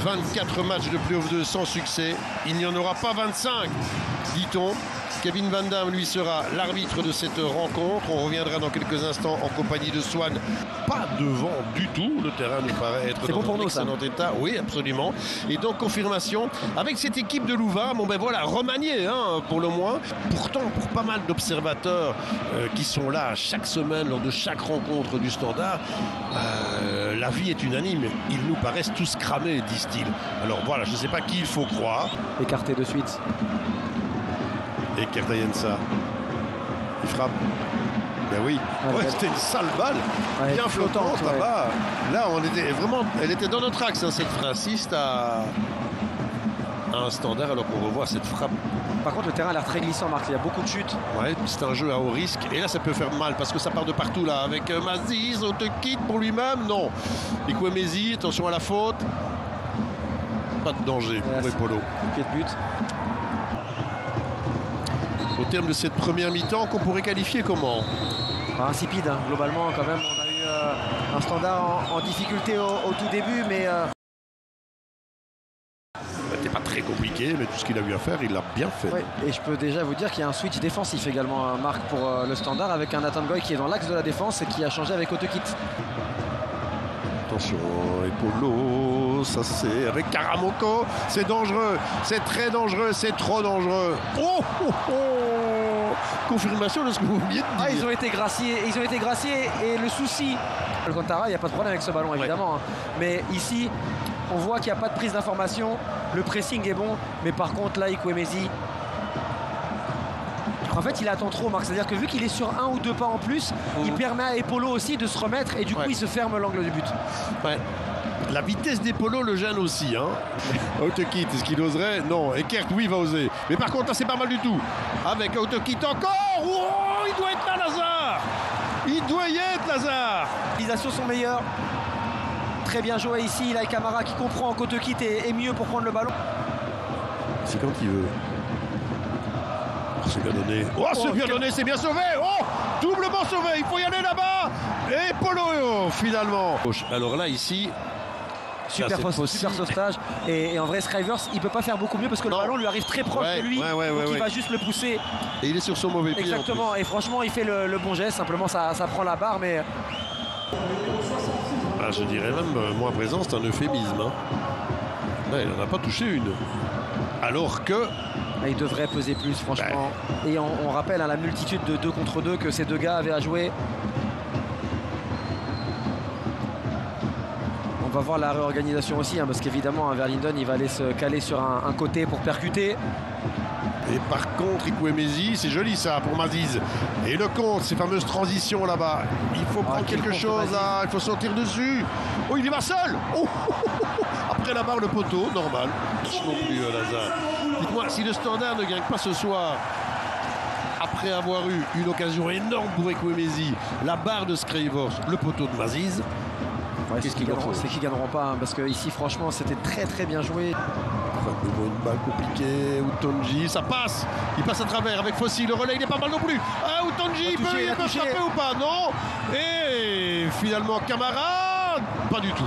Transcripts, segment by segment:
24 matchs de play-off 2 sans succès. Il n'y en aura pas 25, dit-on. Kevin Van Damme, lui, sera l'arbitre de cette rencontre. On reviendra dans quelques instants en compagnie de Swan. Pas devant du tout. Le terrain nous paraît être dans un excellent état. Oui, absolument. Et donc, confirmation avec cette équipe de Louvain. Bon, ben voilà, remaniée, hein, pour le moins. Pourtant, pour pas mal d'observateurs qui sont là chaque semaine lors de chaque rencontre du Standard, la vie est unanime. Ils nous paraissent tous cramés, disent-ils. Alors voilà, je ne sais pas qui il faut croire. Écarté de suite. Et Kertayensa, il frappe. Ben oui, c'était une sale balle, bien flottante là-bas. Là, on était vraiment, elle était dans notre axe, hein, cette frappe. Assiste à un Standard alors qu'on revoit cette frappe. Par contre, le terrain a l'air très glissant, Marc. Il y a beaucoup de chutes. Ouais, c'est un jeu à haut risque. Et là, ça peut faire mal parce que ça part de partout là. Avec Maziz, on te quitte pour lui-même. Non. Et Kwemezi, attention à la faute. Pas de danger pour Epolo. Pied de but. Au terme de cette première mi-temps, qu'on pourrait qualifier comment? Insipide, hein. Globalement, quand même, on a eu un Standard en difficulté au tout début, mais... C'était pas très compliqué, mais tout ce qu'il a eu à faire, il l'a bien fait. Oui, et je peux déjà vous dire qu'il y a un switch défensif également, Marc, pour le Standard, avec un Nathan Goy qui est dans l'axe de la défense et qui a changé avec Otekit. Attention, Epolo, ça c'est avec Karamoko, c'est dangereux, c'est très dangereux, c'est trop dangereux. Oh, oh, oh. Confirmation de ce que vous vouliez dire. Ils ont été graciés, et le souci, Alcantara, il n'y a pas de problème avec ce ballon évidemment, hein. Mais ici, on voit qu'il n'y a pas de prise d'information, le pressing est bon, mais par contre là, Kwemezi, en fait, il attend trop, Marc. C'est-à-dire que vu qu'il est sur un ou deux pas en plus, il permet à Epolo aussi de se remettre et du coup, il se ferme l'angle du but. Ouais. La vitesse d'Epolo le gêne aussi. Hein. Otekit, est-ce qu'il oserait? Non. Eckert, oui, il va oser. Mais par contre, là, c'est pas mal du tout. Avec Otekit encore. Oh, il doit être là, Lazare. Il doit y être, Lazare. Les réalisations sont meilleures. Très bien joué ici. Là, Camara qui comprend qu'Otekit est mieux pour prendre le ballon. C'est quand il veut. C'est bien donné. Oh, c'est bien donné, c'est bien sauvé. Oh, doublement sauvé. Il faut y aller là-bas. Et Polo, finalement. Alors là, ici, super sauvetage. Et en vrai, Scrivers, il peut pas faire beaucoup mieux parce que le ballon lui arrive très proche de lui. Donc il va juste le pousser. Et il est sur son mauvais pied. Exactement. Et franchement, il fait le bon geste. Simplement, ça prend la barre, mais. Ah, je dirais même, moi à présent, c'est un euphémisme. Hein. Ouais, il n'en a pas touché une. Alors que. Il devrait peser plus, franchement. Et on rappelle la multitude de 2 contre 2 que ces deux gars avaient à jouer. On va voir la réorganisation aussi, hein, parce qu'évidemment, Verlinden, il va aller se caler sur un côté pour percuter. Et par contre, Kwemezi, c'est joli ça pour Maziz. Et le contre, ces fameuses transitions là-bas. Il faut prendre quelque chose, il faut sortir dessus. Oh, il y va seul. Oh, après la barre, le poteau, normal. Non plus, Lazare. Dites-moi, si le Standard ne gagne pas ce soir, après avoir eu une occasion énorme pour Kwemezi, la barre de Scrivers, le poteau de Maziz, qu'est-ce qu'ils gagneront? C'est qu'ils gagneront pas, hein, parce que ici, franchement, c'était très très bien joué. Une balle compliquée, Utonji, ça passe, il passe à travers avec Fossi, le relais il n'est pas mal non plus. Ah, Utonji, il peut frapper ou pas? Non. Et finalement Camara, pas du tout.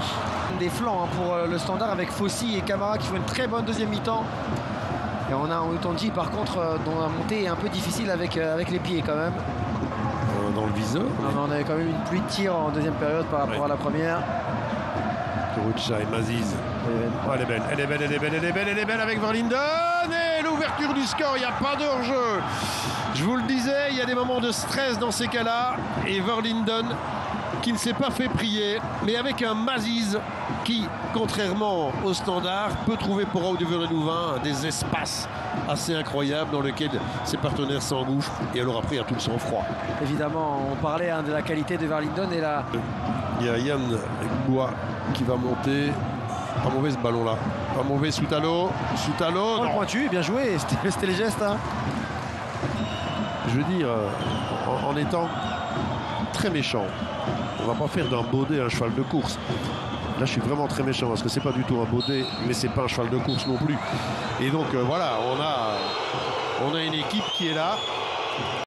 Des flancs, hein, pour le Standard avec Fossi et Camara qui font une très bonne deuxième mi-temps. Et on a un Utonji par contre dont la montée est un peu difficile avec les pieds quand même. Dans le viseur. On avait quand même une pluie de tirs en deuxième période par rapport à la première. Kurucha et Maziz. Oh, elle est belle, elle est belle, elle est belle, elle est belle, elle est belle avec Verlinden. Et l'ouverture du score, il n'y a pas de hors-jeu. Je vous le disais, il y a des moments de stress dans ces cas-là. Et Verlinden qui ne s'est pas fait prier, mais avec un Maziz qui, contrairement au Standard, peut trouver pour Aude-Louvain des espaces assez incroyables dans lesquels ses partenaires s'engouffrent. Et alors après, il y a tout le sang-froid. Évidemment, on parlait de la qualité de Verlinden et là. Il y a Yann Bois qui va monter. Pas mauvais ce ballon-là. Pas mauvais Soutalo. Soutalo. Oh, le pointu, bien joué. C'était les gestes. Hein. Je veux dire, en étant très méchant, on va pas faire d'un baudet un cheval de course. Là, je suis vraiment très méchant parce que c'est pas du tout un baudet, mais c'est pas un cheval de course non plus. Et donc, voilà, on a une équipe qui est là.